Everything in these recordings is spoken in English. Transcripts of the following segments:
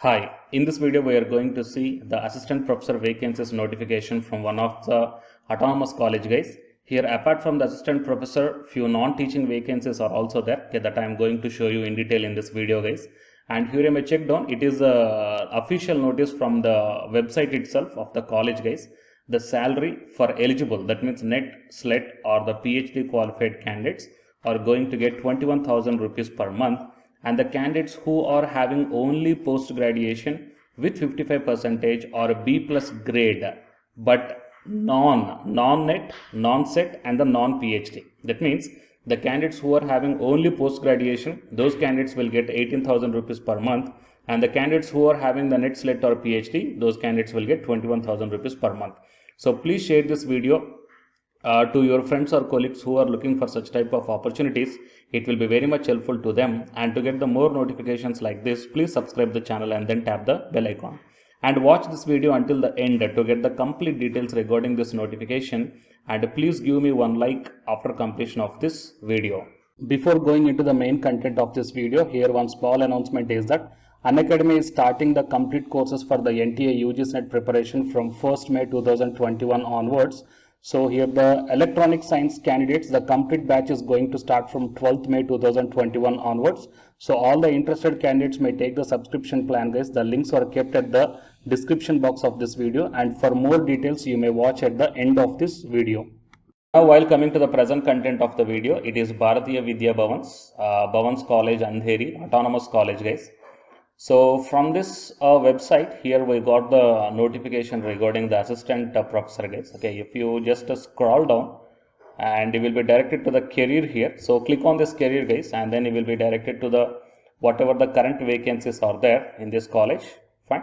Hi, in this video we are going to see the assistant professor vacancies notification from one of the autonomous college guys. Here apart from the assistant professor, few non-teaching vacancies are also there, okay, that I am going to show you in detail in this video guys. And here you may check down, it is a official notice from the website itself of the college guys. The salary for eligible, that means net, SLET or the PhD qualified candidates are going to get 21,000 rupees per month, and the candidates who are having only post graduation with 55 percentage or B plus grade but non-net, non-set and the non-PhD. That means the candidates who are having only post graduation, those candidates will get 18,000 rupees per month, and the candidates who are having the net SLET or PhD, those candidates will get 21,000 rupees per month. So please share this video to your friends or colleagues who are looking for such type of opportunities. It will be very much helpful to them, and to get the more notifications like this, please subscribe the channel and then tap the bell icon and watch this video until the end to get the complete details regarding this notification, and please give me one like after completion of this video. Before going into the main content of this video, here one small announcement is that Unacademy is starting the complete courses for the NTA UGC NET preparation from 1st May 2021 onwards. So here the electronic science candidates, the complete batch is going to start from 12th May 2021 onwards. So all the interested candidates may take the subscription plan guys. The links are kept at the description box of this video, and for more details you may watch at the end of this video. Now, while coming to the present content of the video, it is Bharatiya Vidya Bhavans College, Andheri, Autonomous College guys. So from this website, here we got the notification regarding the assistant professor guys. Okay, if you just scroll down, and you will be directed to the career here. So click on this career guys, and then you will be directed to the whatever the current vacancies are there in this college. Fine.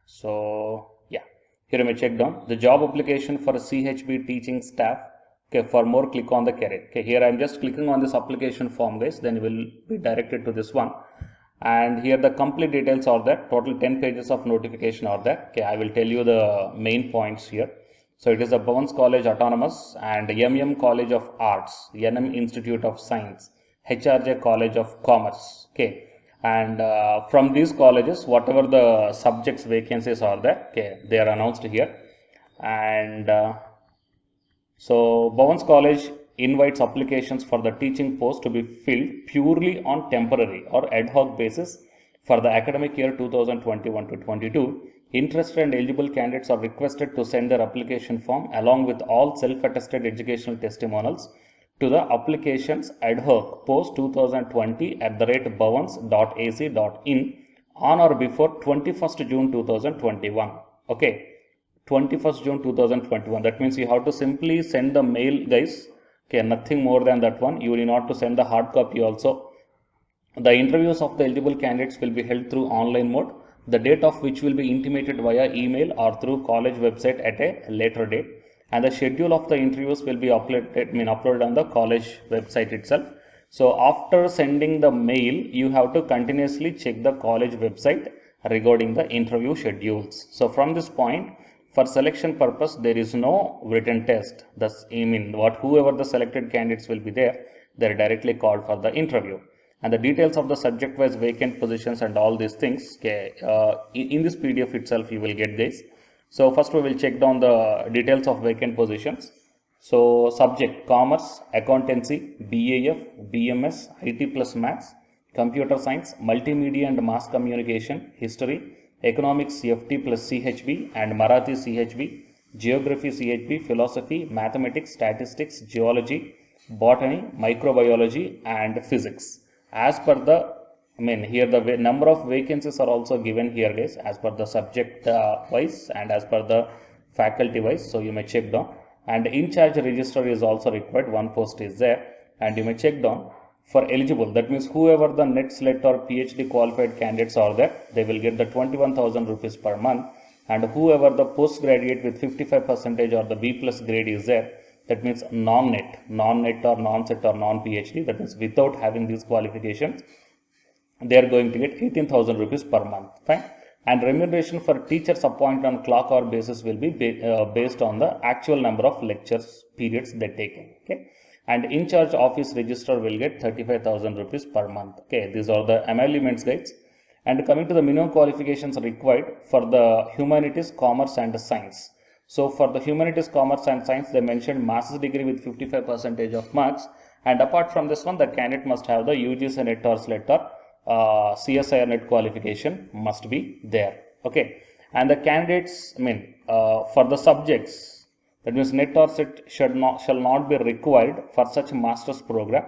So yeah, here you may check down the job application for CHB teaching staff. Okay, for more click on the career. Okay, here I am just clicking on this application form guys, then you will be directed to this one. And here the complete details are there. Total 10 pages of notification are there. Okay, I will tell you the main points here. So it is the Bhavans College Autonomous and MM College of Arts, NM Institute of Science, HRJ College of Commerce. Okay, and from these colleges, whatever the subjects vacancies are there, okay, they are announced here. And so Bhavans College invites applications for the teaching post to be filled purely on temporary or ad hoc basis for the academic year 2021 to 22. Interested and eligible candidates are requested to send their application form along with all self-attested educational testimonials to the applications ad hoc post 2020@bhavans.ac.in on or before 21st June 2021. Okay, 21st June 2021. That means you have to simply send the mail guys. Okay, nothing more than that one. You need not to send the hard copy also. The interviews of the eligible candidates will be held through online mode, the date of which will be intimated via email or through college website at a later date, and the schedule of the interviews will be uploaded on the college website itself. So after sending the mail, you have to continuously check the college website regarding the interview schedules. So from this point, for selection purpose, there is no written test. Thus, whoever the selected candidates will be there, they are directly called for the interview. And the details of the subject-wise vacant positions and all these things, okay, in this PDF itself you will get this. So first we will check down the details of vacant positions. So subject: Commerce, Accountancy, BAF, BMS, IT plus Maths, Computer Science, Multimedia and Mass Communication, History, Economics CFT plus CHB and Marathi CHB, Geography CHB, Philosophy, Mathematics, Statistics, Geology, Botany, Microbiology and Physics. As per the, here the number of vacancies are also given here guys, as per the subject wise and as per the faculty wise. So you may check down, and in charge register is also required. One post is there, and you may check down. For eligible, that means whoever the net SLET or PhD qualified candidates are there, they will get the 21,000 rupees per month, and whoever the postgraduate with 55 percentage or the B plus grade is there, that means non-net or non-set or non-PhD, that means without having these qualifications, they are going to get 18,000 rupees per month. Fine. And remuneration for teachers appointed on clock hour basis will be based on the actual number of lectures periods they take. Okay. And in charge office register will get 35,000 rupees per month. Okay, these are the emoluments guys. And coming to the minimum qualifications required for the humanities, commerce and science. So for the humanities, commerce and science, they mentioned master's degree with 55% of marks. And apart from this one, the candidate must have the UGC NET or SLET or CSIR NET qualification must be there. Okay. And the candidates, for the subjects, that means NET or SLET shall not be required for such a master's program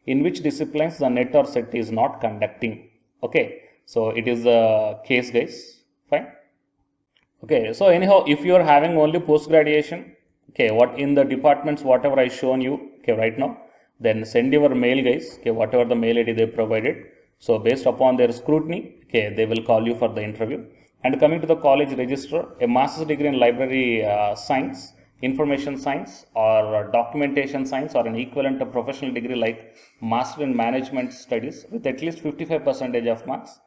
in which disciplines the NET or SLET is not conducting. Okay. So it is the case, guys. Fine. Okay, so anyhow, if you are having only post graduation, okay, what in the departments, whatever I shown you, okay, right now, then send your mail, guys, okay, whatever the mail ID they provided. So based upon their scrutiny, okay, they will call you for the interview. And coming to the college register, a master's degree in library science, information science, or documentation science, or an equivalent of professional degree like master in management studies with at least 55% of marks.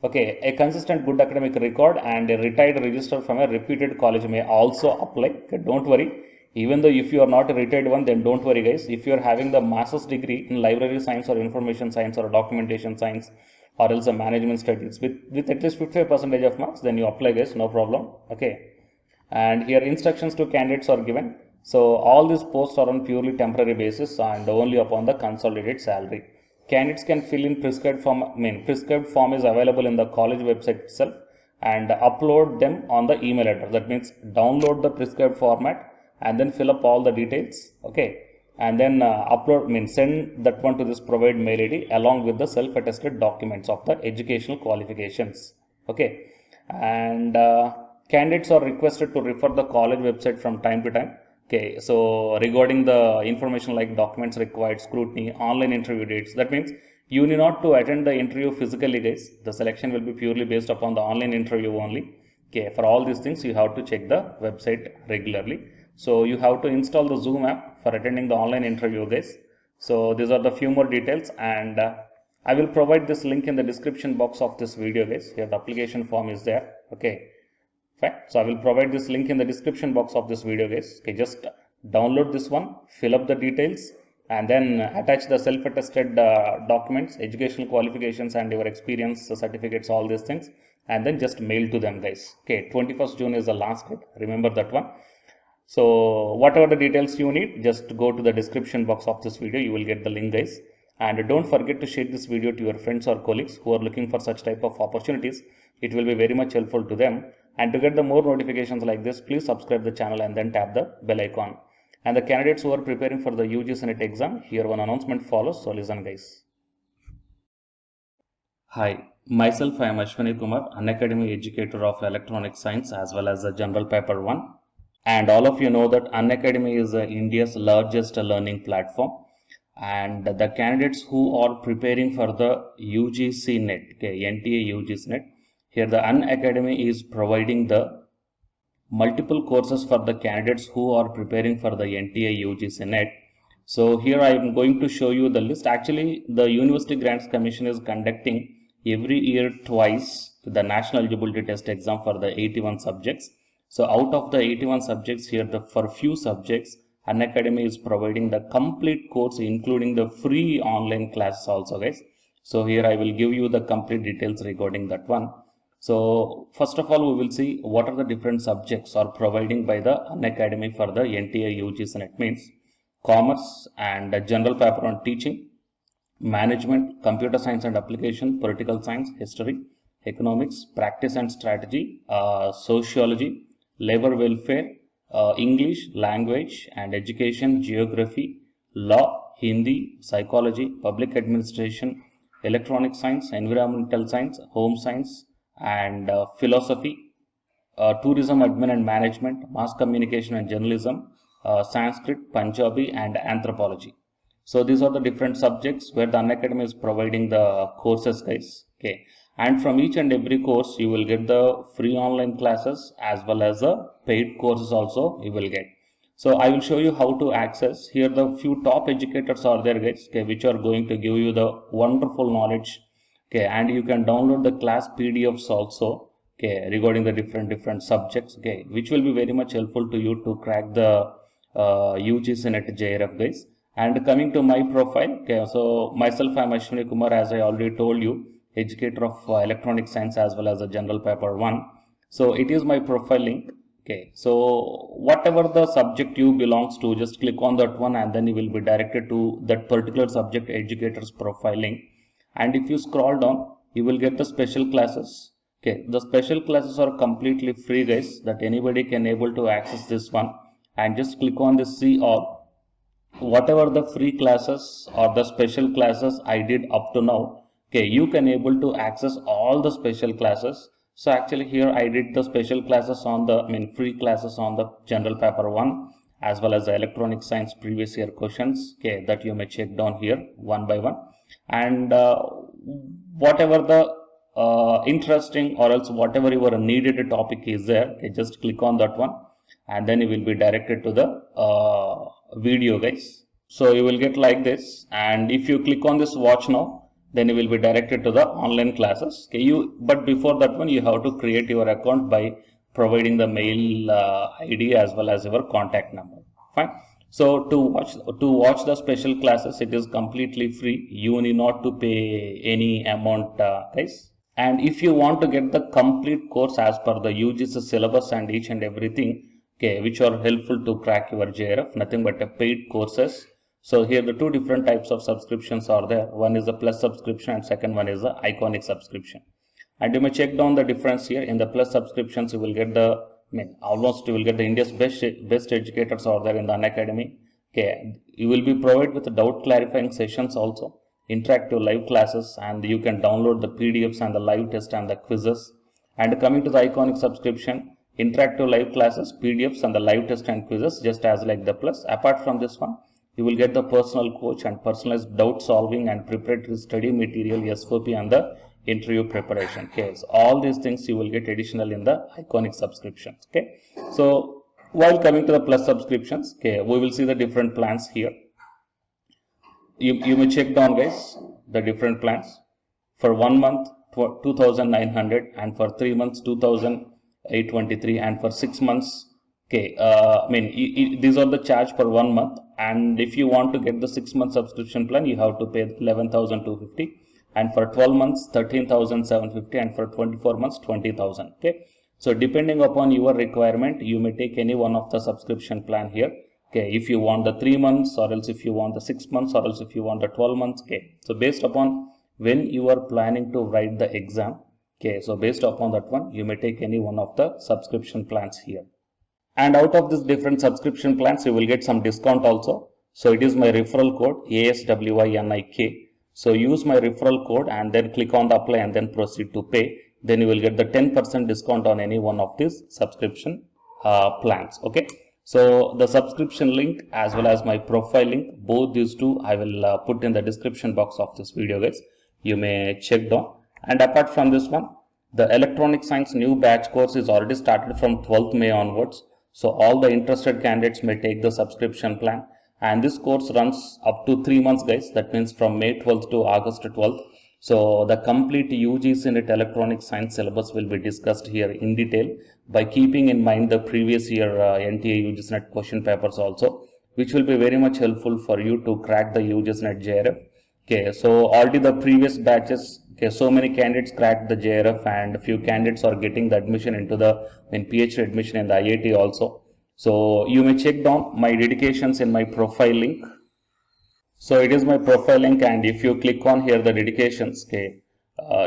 Okay, a consistent good academic record and a retired register from a reputed college may also apply. Okay, don't worry. Even though if you are not a retired one, then don't worry, guys. If you are having the master's degree in library science or information science or documentation science or else a management studies with at least 55% of marks, then you apply, guys, no problem. Okay. And here instructions to candidates are given. So all these posts are on purely temporary basis and only upon the consolidated salary. Candidates can fill in prescribed form. Prescribed form is available in the college website itself and upload them on the email address. That means download the prescribed format and then fill up all the details. Okay, and then send that one to this provided mail ID along with the self-attested documents of the educational qualifications. Okay, and candidates are requested to refer the college website from time to time. Okay, so regarding the information like documents required, scrutiny, online interview dates, that means you need not to attend the interview physically, guys. The selection will be purely based upon the online interview only. Okay, for all these things, you have to check the website regularly. So you have to install the Zoom app for attending the online interview, guys. So these are the few more details, and I will provide this link in the description box of this video, guys. Here the application form is there. Okay. Fine. So I will provide this link in the description box of this video, guys. Okay, just download this one, fill up the details, and then attach the self-attested documents, educational qualifications, and your experience certificates, all these things, and then just mail to them, guys. Okay, 21st June is the last date. Remember that one. So whatever the details you need, just go to the description box of this video. You will get the link, guys. And don't forget to share this video to your friends or colleagues who are looking for such type of opportunities. It will be very much helpful to them. And to get the more notifications like this, please subscribe the channel and then tap the bell icon. And the candidates who are preparing for the UGC NET exam, here one announcement follows. So listen, guys. Hi, myself I am Ashwani Kumar, Unacademy educator of electronic science as well as the general paper 1. And all of you know that Unacademy is India's largest learning platform. And the candidates who are preparing for the UGC NET, okay, NTA UGC NET, here the Unacademy is providing the multiple courses for the candidates who are preparing for the NTA UGC NET. So here I am going to show you the list. Actually, the University Grants Commission is conducting every year twice the National Eligibility Test exam for the 81 subjects. So out of the 81 subjects here, for few subjects, Unacademy is providing the complete course including the free online classes also, guys. So here I will give you the complete details regarding that one. So first of all, we will see what are the different subjects are providing by the Unacademy for the NTA UGC NET. Means commerce and general paper on teaching, management, computer science and application, political science, history, economics, practice and strategy, sociology, labor welfare, English, language and education, geography, law, Hindi, psychology, public administration, electronic science, environmental science, home science and philosophy, tourism, admin and management, mass communication and journalism, Sanskrit, Punjabi and anthropology. So these are the different subjects where the Unacademy is providing the courses, guys. Okay. And from each and every course, you will get the free online classes as well as the paid courses also you will get. So I will show you how to access. Here the few top educators are there, guys, okay, which are going to give you the wonderful knowledge. Okay, and you can download the class PDFs also, okay, regarding the different subjects, okay, which will be very much helpful to you to crack the UGC NET JRF, guys. And coming to my profile, okay, so myself I am Ashwani Kumar, as I already told you. educator of electronic science as well as the general paper 1. So it is my profile link. Okay, so whatever the subject you belongs to, just click on that one and then you will be directed to that particular subject educator's profile link. And if you scroll down, you will get the special classes. Okay, the special classes are completely free, guys, that anybody can able to access this one. And just click on this see all. Whatever the free classes or the special classes I did up to now, okay, you can able to access all the special classes. So actually here I did the special classes on the free classes on the general paper 1 as well as the electronic science previous year questions, okay, that you may check down here one by one. And whatever the interesting or else whatever your needed topic is there, okay, just click on that one and then you will be directed to the video, guys. So you will get like this, and if you click on this watch now, then you will be directed to the online classes. Okay, but before that one you have to create your account by providing the mail ID as well as your contact number. Fine. So to watch the special classes, it is completely free. You need not to pay any amount, guys. And if you want to get the complete course as per the UGC syllabus and each and everything, okay, which are helpful to crack your JRF, nothing but a paid courses. So here the two different types of subscriptions are there. One is the plus subscription and second one is the iconic subscription. And you may check down the difference here. In the plus subscriptions, you will get the almost you will get the India's best educators are there in the Unacademy. Okay, you will be provided with doubt clarifying sessions also, interactive live classes, and you can download the PDFs and the live test and the quizzes. And coming to the iconic subscription, interactive live classes, PDFs and the live test and quizzes, just as like the plus. Apart from this one, you will get the personal coach and personalized doubt solving and preparatory study material, SOP, and the interview preparation. Okay, so all these things you will get additional in the iconic subscriptions. Okay, so while coming to the plus subscriptions, okay, we will see the different plans here. You may check down, guys, the different plans. For 1 month 2,900, and for 3 months 2,823, and for 6 months, okay, these are the charge per 1 month. And if you want to get the 6-month subscription plan, you have to pay 11,250, and for 12 months 13,750, and for 24 months 20,000. Okay, so depending upon your requirement, you may take any one of the subscription plan here. Okay, if you want the 3 months, or else if you want the 6 months, or else if you want the 12 months. Okay, so based upon when you are planning to write the exam, okay, so based upon that one, you may take any one of the subscription plans here. And out of these different subscription plans, you will get some discount also. So it is my referral code ASWINIK. So use my referral code and then click on the apply and then proceed to pay. Then you will get the 10% discount on any one of these subscription plans. Okay. So the subscription link as well as my profile link, both these two I will put in the description box of this video, guys. You may check down. And apart from this one, the electronic science new batch course is already started from 12th May onwards. So all the interested candidates may take the subscription plan, and this course runs up to 3 months, guys. That means from May 12th to August 12th. So the complete UGC NET electronic science syllabus will be discussed here in detail by keeping in mind the previous year NTA UGC NET question papers also, which will be very much helpful for you to crack the UGC NET JRF. Okay, so already the previous batches, okay, so many candidates cracked the JRF, and a few candidates are getting the admission into the PhD admission in the IIT also. So you may check down my dedications in my profile link. So it is my profile link, and if you click on here the dedications, okay,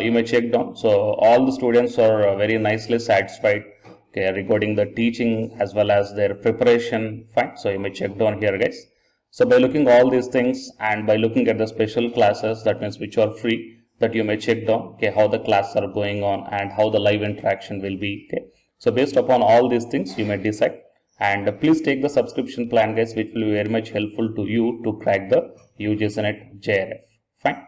you may check down. So all the students are very nicely satisfied, okay, regarding the teaching as well as their preparation. Fine. So you may check down here, guys. So by looking all these things and by looking at the special classes, that means which are free, that you may check down, okay, how the classes are going on and how the live interaction will be. Okay, so based upon all these things, you may decide. And please take the subscription plan, guys, which will be very much helpful to you to crack the UGC NET JRF. Fine.